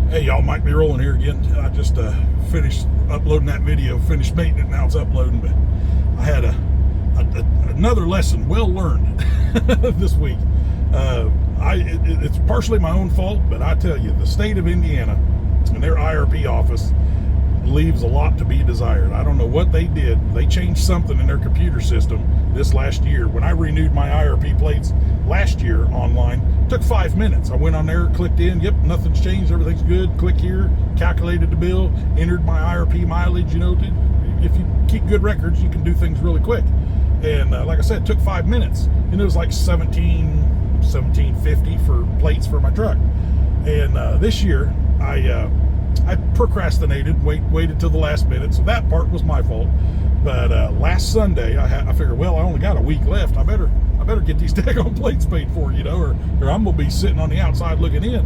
Hey y'all, Mike B. Rolling here again. I just finished uploading that video, finished making it, now it's uploading, but I had another lesson well learned this week. It's partially my own fault, but I tell you, the state of Indiana and their IRP office leaves a lot to be desired. I don't know what they did. They changed something in their computer system this last year. When I renewed my IRP plates last year online, it took 5 minutes. I went on there, clicked in, yep, nothing's changed, everything's good. Click here, calculated the bill, entered my IRP mileage. You know, if you keep good records, you can do things really quick. And like I said, it took 5 minutes, and it was like $17.50 for plates for my truck. And this year, I procrastinated, waited till the last minute, so that part was my fault. But last Sunday, I figured, well, I only got a week left. I better get these daggone plates paid for, you know, or I'm gonna be sitting on the outside looking in.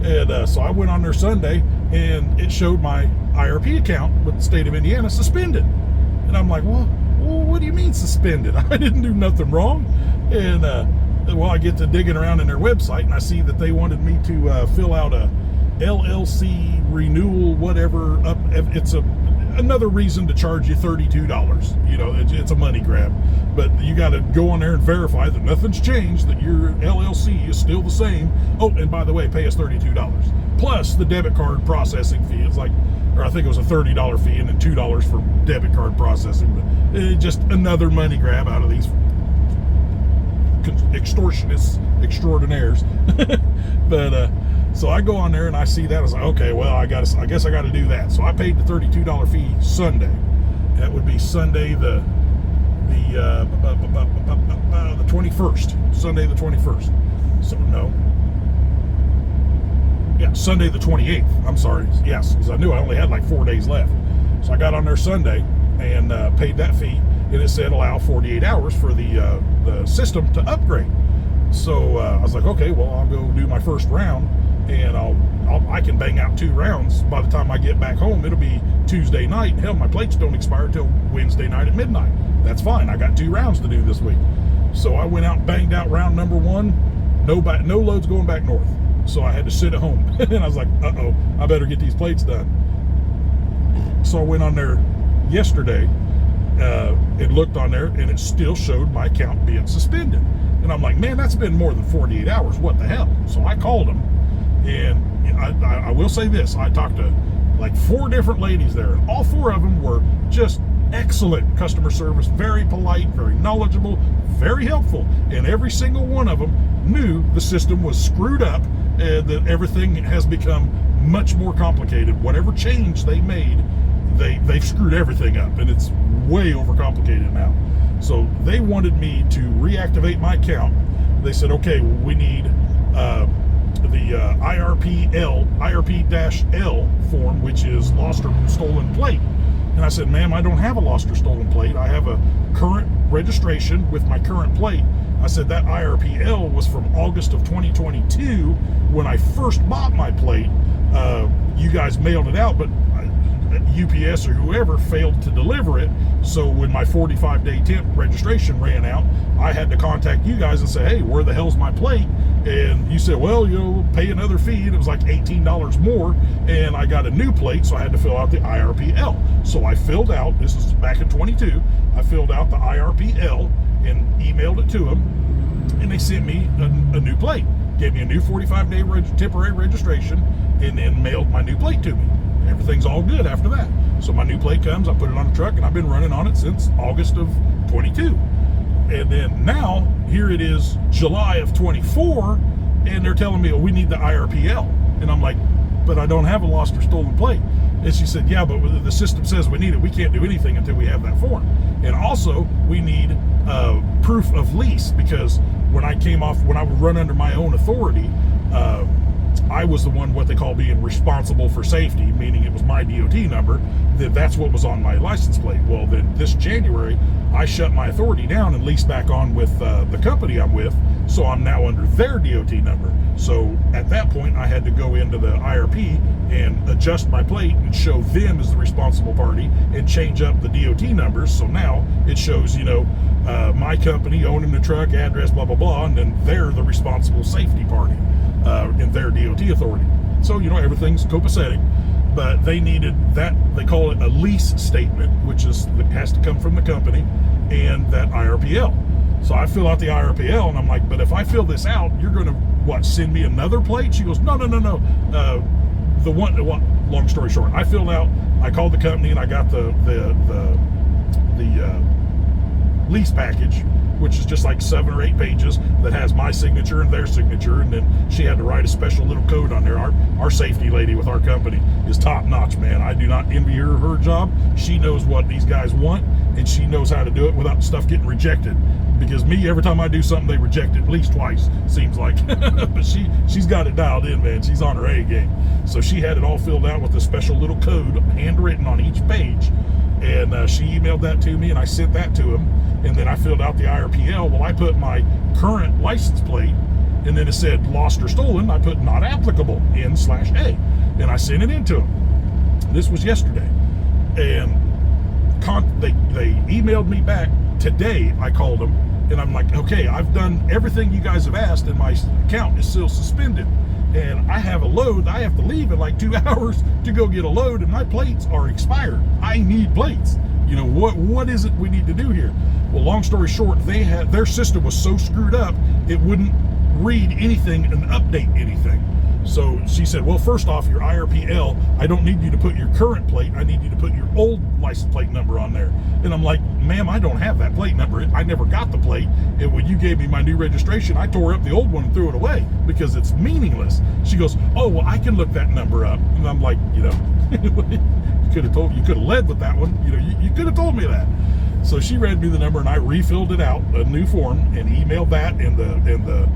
And so I went on there Sunday, and it showed my IRP account with the state of Indiana suspended. And I'm like, well, what do you mean suspended? I didn't do nothing wrong. And well, I get to digging around in their website, and I see that they wanted me to fill out a LLC renewal, whatever. It's another reason to charge you $32. You know, it's a money grab, but you got to go on there and verify that nothing's changed, that your LLC is still the same. Oh, and by the way, pay us $32 plus the debit card processing fee. It's like, or I think it was a $30 fee and then $2 for debit card processing. But just another money grab out of these extortionists extraordinaires. But so I go on there and I see that. I was like, okay, well, I guess I got to do that. So I paid the $32 fee Sunday. That would be Sunday the 21st. Sunday the 21st. So no. Yeah, Sunday the 28th. I'm sorry. Yes, because I knew I only had like 4 days left. So I got on there Sunday and paid that fee, and it said allow 48 hours for the system to upgrade. So I was like, okay, well, I'll go do my first round, and I can bang out 2 rounds. By the time I get back home, it'll be Tuesday night. Hell, my plates don't expire till Wednesday night at midnight. That's fine. I got 2 rounds to do this week. So I went out and banged out round number 1. No loads going back north. So I had to sit at home. And I was like, uh-oh, I better get these plates done. So I went on there yesterday, and looked on there, and it still showed my account being suspended. And I'm like, man, that's been more than 48 hours. What the hell? So I called them, and I will say this. I talked to like 4 different ladies there, and all 4 of them were just excellent customer service, very polite, very knowledgeable, very helpful. And every single one of them knew the system was screwed up, and that everything has become much more complicated. Whatever change they made, they've screwed everything up, and it's way overcomplicated now. So they wanted me to reactivate my account. They said, okay, we need the IRP-L form, which is lost or stolen plate. And I said, ma'am, I don't have a lost or stolen plate. I have a current registration with my current plate. I said that IRP-L was from August of 2022 when I first bought my plate. You guys mailed it out, but UPS or whoever failed to deliver it. So when my 45-day temp registration ran out, I had to contact you guys and say, hey, where the hell's my plate? And you said, well, you'll pay another fee. And it was like $18 more. And I got a new plate, so I had to fill out the IRP-L. So I filled out, this is back in 22, I filled out the IRP-L and emailed it to them. And they sent me a new plate. Gave me a new 45-day temporary registration, and then mailed my new plate to me. Everything's all good after that. So my new plate comes, I put it on the truck, and I've been running on it since August of 22. And then now, here it is July of 24, and they're telling me, oh, we need the IRP-L. And I'm like, but I don't have a lost or stolen plate. And she said, yeah, but the system says we need it. We can't do anything until we have that form. And also, we need proof of lease, because when I would run under my own authority, I was the one, what they call being responsible for safety, meaning it was my DOT number, that's what was on my license plate. Well, then this January, I shut my authority down and leased back on with the company I'm with, so I'm now under their DOT number. So at that point, I had to go into the IRP and adjust my plate and show them as the responsible party and change up the DOT numbers. So now it shows, my company owning the truck, address, blah, blah, blah, and then they're the responsible safety party in their DOT authority. So, everything's copacetic. But they needed that, they call it a lease statement, which has to come from the company, and that IRPL. So I fill out the IRPL, and I'm like, but if I fill this out, you're going to, send me another plate? She goes, no. Long story short, I called the company, and I got the lease package, which is just like 7 or 8 pages that has my signature and their signature, and then she had to write a special little code on there. Our safety lady with our company is top notch, man. I do not envy her job. She knows what these guys want, and she knows how to do it without stuff getting rejected. Because me, every time I do something, they reject it at least twice, seems like. But she's got it dialed in, man. She's on her A game. So she had it all filled out with a special little code handwritten on each page. And she emailed that to me, and I sent that to him. And then I filled out the IRPL. Well, I put my current license plate, and then it said lost or stolen. I put not applicable in/A, and I sent it in to him. This was yesterday. And they emailed me back today. I called them, and I'm like, okay, I've done everything you guys have asked, and my account is still suspended. And I have a load. I have to leave in like 2 hours to go get a load, and my plates are expired. I need plates. What is it we need to do here? Well, long story short, their system was so screwed up, it wouldn't read anything and update anything. So she said, well, first off, your IRPL, I don't need you to put your current plate. I need you to put your old license plate number on there. And I'm like, ma'am, I don't have that plate number. I never got the plate. And when you gave me my new registration, I tore up the old one and threw it away because it's meaningless. She goes, oh, well, I can look that number up. And I'm like, you could have led with that one. You could have told me that. So she read me the number, and I refilled it out, a new form, and emailed that and the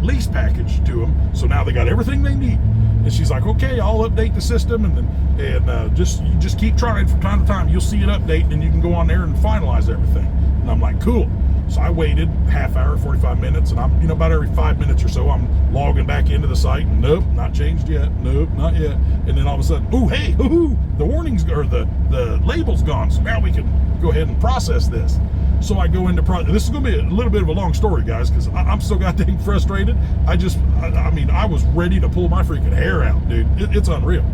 lease package to them. So now they got everything they need. And she's like, okay, I'll update the system, and just keep trying from time to time. You'll see it update, and you can go on there and finalize everything. And I'm like, cool. So I waited half hour, 45 minutes, and I'm, about every 5 minutes or so, I'm logging back into the site, and nope, not changed yet. Nope, not yet. And then all of a sudden, ooh, hey, the warning's, or the label's gone. So now we can go ahead and process this. So I go into this is going to be a little bit of a long story, guys, because I'm so goddamn frustrated. I was ready to pull my freaking hair out, dude. It's unreal.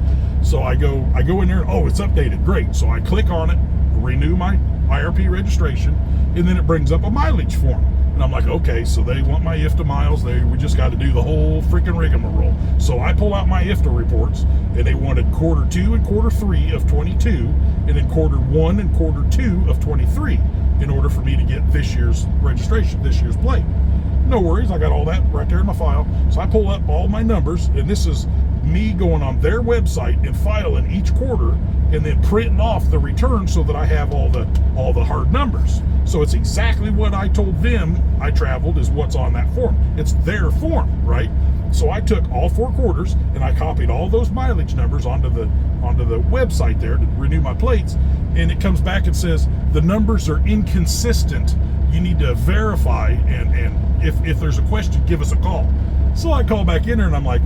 So I go in there, and oh, it's updated. Great. So I click on it, renew my IRP registration, and then it brings up a mileage form. And I'm like, okay, so they want my IFTA miles. We just got to do the whole freaking rigmarole. So I pull out my IFTA reports, and they wanted Q2 and Q3 of 22, and then Q1 and Q2 of 23 in order for me to get this year's registration, this year's plate. No worries, I got all that right there in my file. So I pull up all my numbers, and this is me going on their website and filing each quarter, and then printing off the return so that I have all the hard numbers. So it's exactly what I told them I traveled is what's on that form. It's their form, right? So I took all 4 quarters, and I copied all those mileage numbers onto the website there to renew my plates, and it comes back and says the numbers are inconsistent. You need to verify, and if there's a question, give us a call. So I call back in there, and I'm like,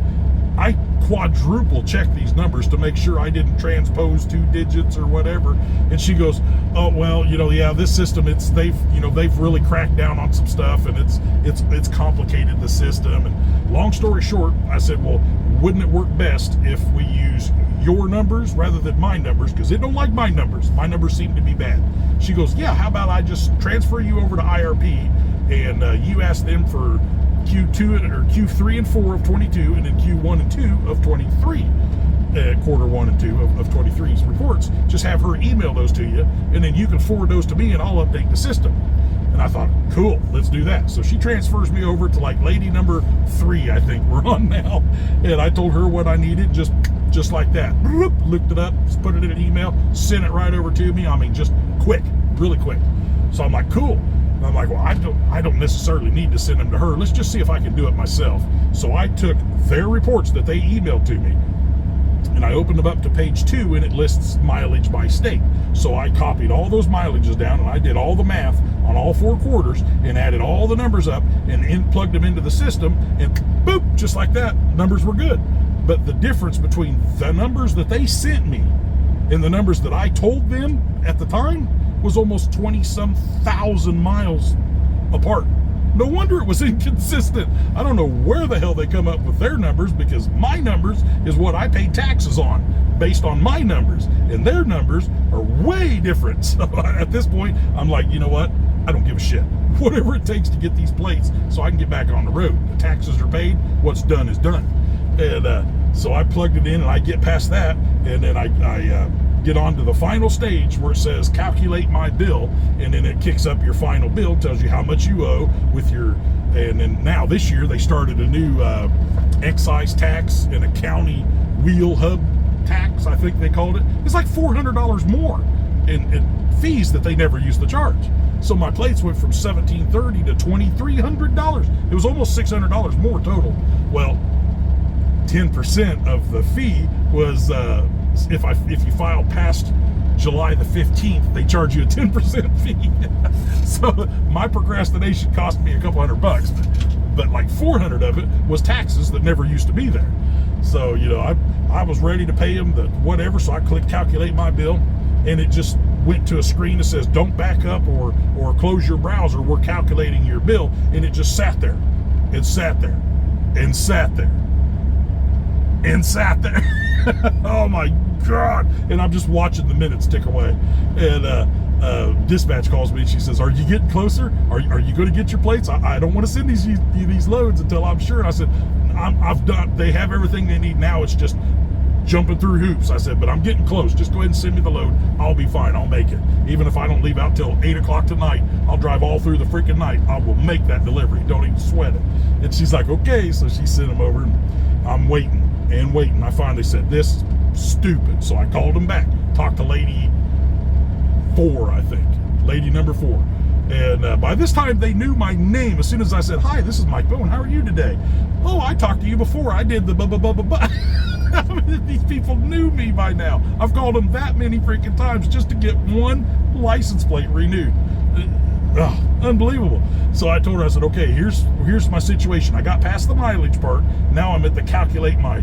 I quadruple check these numbers to make sure I didn't transpose 2 digits or whatever. And she goes, oh, well, yeah, this system, they've really cracked down on some stuff, and it's complicated, the system. And long story short, I said, well, wouldn't it work best if we use your numbers rather than my numbers? Because they don't like my numbers. My numbers seem to be bad. She goes, yeah, how about I just transfer you over to IRP, and you ask them for Q2 or Q3 and 4 of 22, and then Q1 and 2 of 23, Q1 and 2 of 23's reports. Just have her email those to you, and then you can forward those to me, and I'll update the system. And I thought, cool, let's do that. So she transfers me over to like lady number 3, I think we're on now. And I told her what I needed, just like that. Looked it up, put it in an email, sent it right over to me. I mean, just quick, really quick. So I'm like, cool. And I'm like, well, I don't necessarily need to send them to her. Let's just see if I can do it myself. So I took their reports that they emailed to me, and I opened them up to page 2, and it lists mileage by state. So I copied all those mileages down, and I did all the math on all 4 quarters and added all the numbers up and plugged them into the system, and boop, just like that, numbers were good. But the difference between the numbers that they sent me and the numbers that I told them at the time was almost 20-some thousand miles apart. No wonder it was inconsistent. I don't know where the hell they come up with their numbers, because my numbers is what I pay taxes on, based on my numbers, and their numbers are way different. So at this point, I'm like, you know what? I don't give a shit. Whatever it takes to get these plates so I can get back on the road. The taxes are paid. What's done is done. And so I plugged it in, and I get past that, and then I get on to the final stage where it says calculate my bill, and then it kicks up your final bill, tells you how much you owe with your, and then now this year they started a new excise tax and a county wheel hub tax, I think they called it. It's like $400 more in fees that they never used to charge. So my plates went from $1,730 to $2,300. It was almost $600 more total. Well, 10% of the fee was if you file past July the 15th, they charge you a 10% fee. So my procrastination cost me a couple $100, but like 400 of it was taxes that never used to be there. So, you know, I was ready to pay them the whatever, so I clicked calculate my bill, and it just went to a screen that says don't back up or close your browser, we're calculating your bill. And it just sat there and sat there and sat there and sat there. Oh my God. And I'm just watching the minutes tick away. And dispatch calls me, and she says, are you getting closer? Are you going to get your plates? I don't want to send these loads until I'm sure. And I said, I've done, they have everything they need now. It's just jumping through hoops. I said, but I'm getting close. Just go ahead and send me the load. I'll be fine. I'll make it. Even if I don't leave out till 8 o'clock tonight, I'll drive all through the freaking night. I will make that delivery. Don't even sweat it. And she's like, okay. So she sent them over, and I'm waiting and waiting. I finally said, this is stupid. So I called them back. Talked to lady 4, I think. Lady number 4. And by this time, they knew my name. As soon as I said, hi, this is Mike Bowen. How are you today? Oh, I talked to you before. I did the blah, blah, blah, blah, blah. These people knew me by now. I've called them that many freaking times just to get one license plate renewed. Unbelievable. So I told her, I said, okay, here's my situation. I got past the mileage part. Now I'm at the calculate my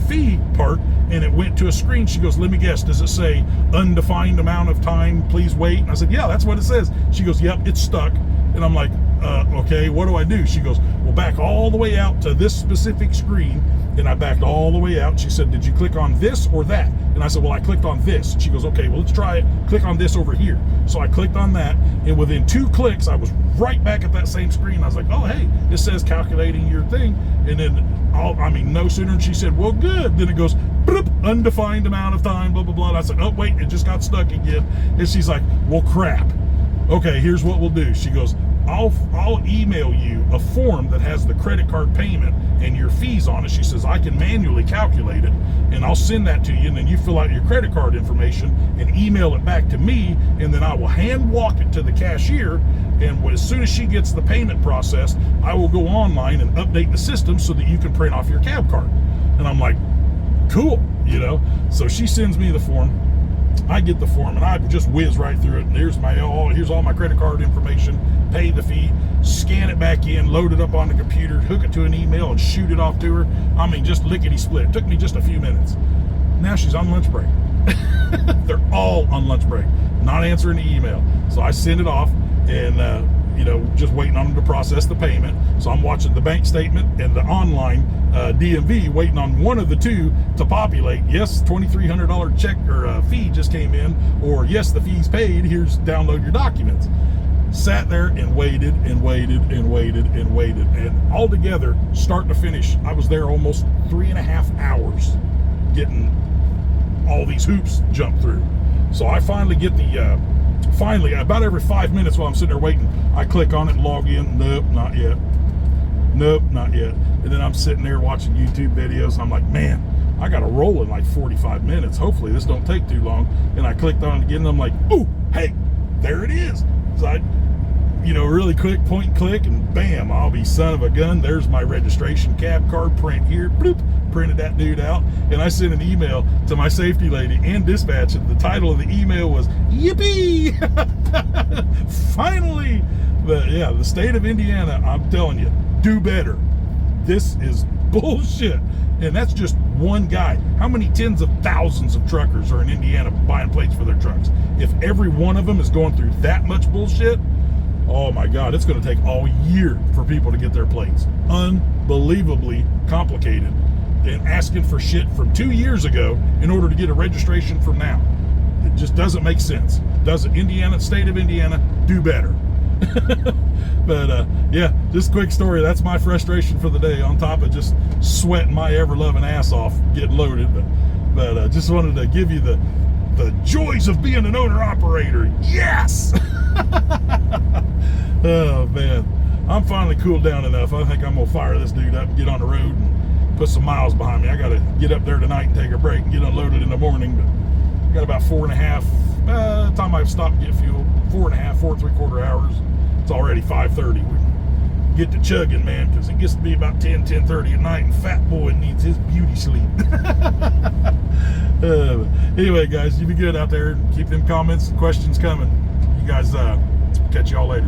fee part, and it went to a screen. She goes, let me guess, does it say undefined amount of time, please wait? And I said, yeah, that's what it says. She goes, yep, it's stuck. And I'm like, okay, what do I do? She goes, well, back all the way out to this specific screen. And I backed all the way out. She said, did you click on this or that? And I said, well, I clicked on this. She goes, okay, well, let's try it. Click on this over here. So I clicked on that, and within 2 clicks, I was right back at that same screen. I was like, oh, hey, it says calculating your thing. And then, no sooner than she said, well, good. Then it goes, bloop, undefined amount of time, blah, blah, blah. And I said, oh, wait, it just got stuck again. And she's like, well, crap. Okay, here's what we'll do. She goes, I'll email you a form that has the credit card payment and your fees on it. She says, I can manually calculate it, and I'll send that to you, and then you fill out your credit card information and email it back to me, and then I will hand walk it to the cashier, and as soon as she gets the payment processed, I will go online and update the system so that you can print off your cab card. And I'm like, cool, you know? So she sends me the form. I get the form, and I just whiz right through it. And here's all my credit card information, pay the fee, scan it back in, load it up on the computer, hook it to an email, and shoot it off to her. I mean, just lickety split. It took me just a few minutes. Now she's on lunch break. They're all on lunch break, not answering the email. So I send it off, and just waiting on them to process the payment. So I'm watching the bank statement and the online DMV, waiting on one of the two to populate. Yes, $2,300 check or fee just came in, or yes, the fee's paid. Here's download your documents. Sat there and waited and waited and waited and waited, and altogether, start to finish, I was there almost 3.5 hours getting all these hoops jumped through. So I finally get finally, about every 5 minutes while I'm sitting there waiting, I click on it and log in. Nope, not yet. Nope, not yet. And then I'm sitting there watching YouTube videos, and I'm like, man, I got to roll in like 45 minutes. Hopefully this don't take too long. And I clicked on it again, and I'm like, ooh, hey, there it is. So I, really quick point and click, and bam, I'll be son of a gun. There's my registration cab card print here. Bloop, printed that dude out. And I sent an email to my safety lady and dispatch, and the title of the email was, yippee! Finally! But yeah, the state of Indiana, I'm telling you, do better. This is bullshit. And that's just one guy. How many tens of thousands of truckers are in Indiana buying plates for their trucks? If every one of them is going through that much bullshit, Oh my God, it's going to take all year for people to get their plates. Unbelievably complicated. And asking for shit from 2 years ago in order to get a registration from now. It just doesn't make sense. Doesn't state of Indiana, do better. But yeah, just a quick story. That's my frustration for the day, on top of just sweating my ever-loving ass off getting loaded. But just wanted to give you the joys of being an owner-operator. Yes! Oh, man. I'm finally cooled down enough. I think I'm going to fire this dude up and get on the road and put some miles behind me. I got to get up there tonight and take a break and get unloaded in the morning. But I got about 4.5, by the time I stop and get fuel, 4.5, 4.75 hours. It's already 5:30. We get to chugging, man, because it gets to be about 10:30 at night, and Fat Boy needs his beauty sleep. Anyway, guys, you be good out there. Keep them comments and questions coming. You guys, catch y'all later.